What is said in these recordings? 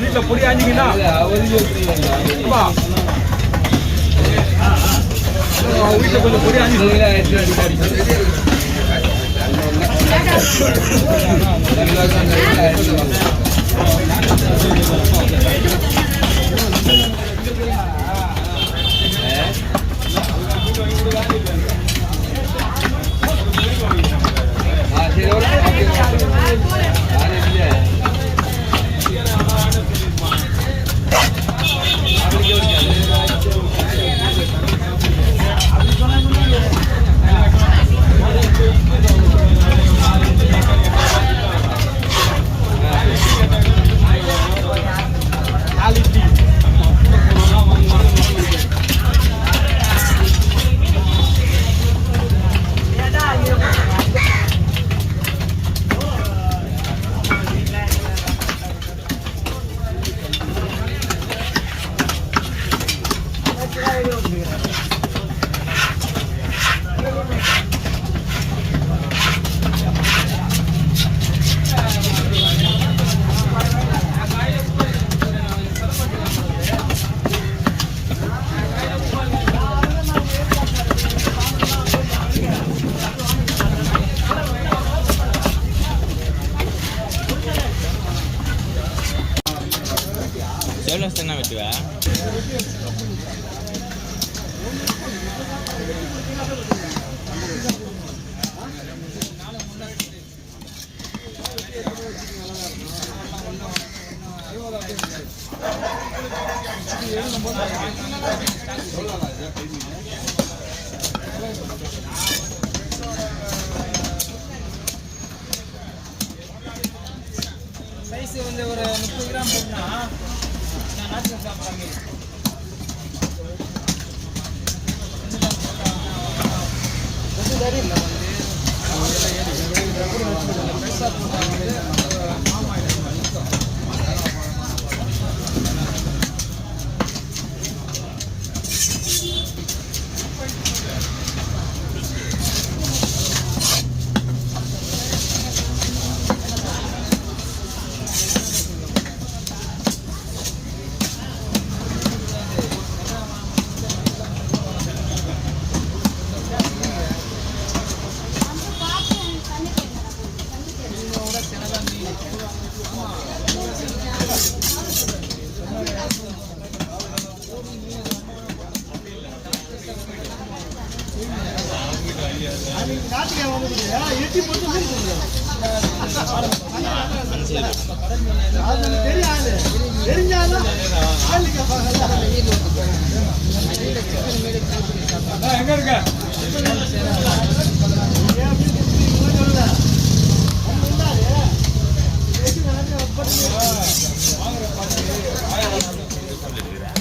வீட்டுல பொடி ஆஞ்சிங்கன்னா வீட்டுல கொஞ்சம் பொடி ஆஞ்சி என்ன வெட்டுவா சைஸ் வந்து ஒரு 30 கிராம் போட்டா நான் நாட்டு சாப்பிட்றாங்க கொஞ்சம் சரி இல்லை எங்க இருக்க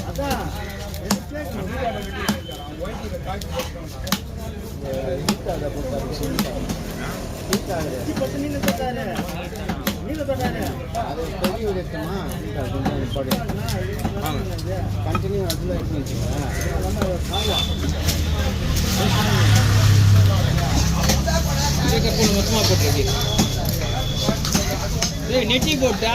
அதான் कंटिन्यू மொத்தமா போட்டுருக்கு நெட்டி போட்டா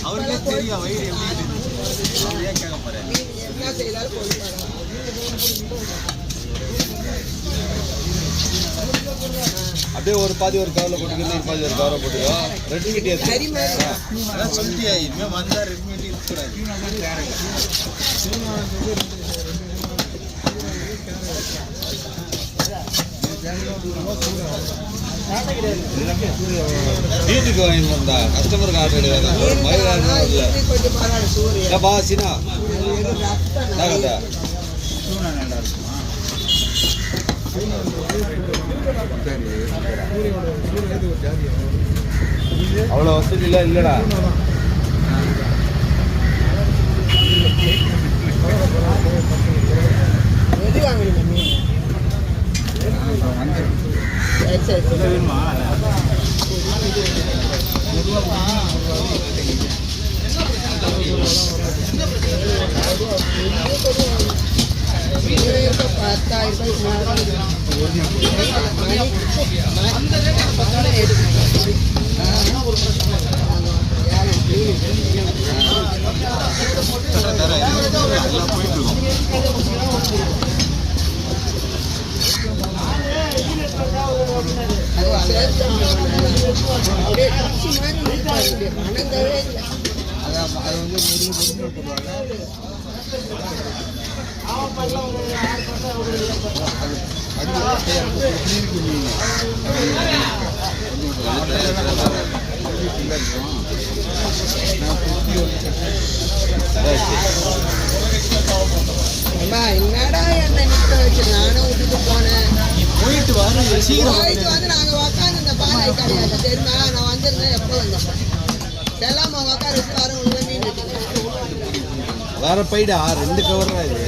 அவருக்கே தெரியும் வயிறு எப்படி கேட்க போறேன். அப்படியே ஒரு பாதி ஒரு கவலை போட்டுக்கிறது ஒரு பாதி ஒரு கவரை போட்டுக்கோ. ரெட் மீட் அதான் சொல்லியா இனிமேல் வந்தால் ரெட் மீட் இருக்கக்கூடாது. வீட்டுக்கு வாங்கிட்டு வந்தா கஸ்டமருக்கு ஆர்டர் கிடையாது. மயில் ஆர்டர் இல்லை பா சினா நல்லா அவ்வளோ வசதி இல்லை இல்லடா. என்னடா என்ன நிக்க வச்சு நானும் விட்டுட்டு போனேன். போயிட்டு வந்து நாங்க உக்காந்து இந்த பானை கிடையாது தெரியுமா. நான் வந்திருந்தேன் எப்போ வந்தேன் செல்லாம உக்கார வச்சு வர மீன் வேற போயிடா 2 கவர் இது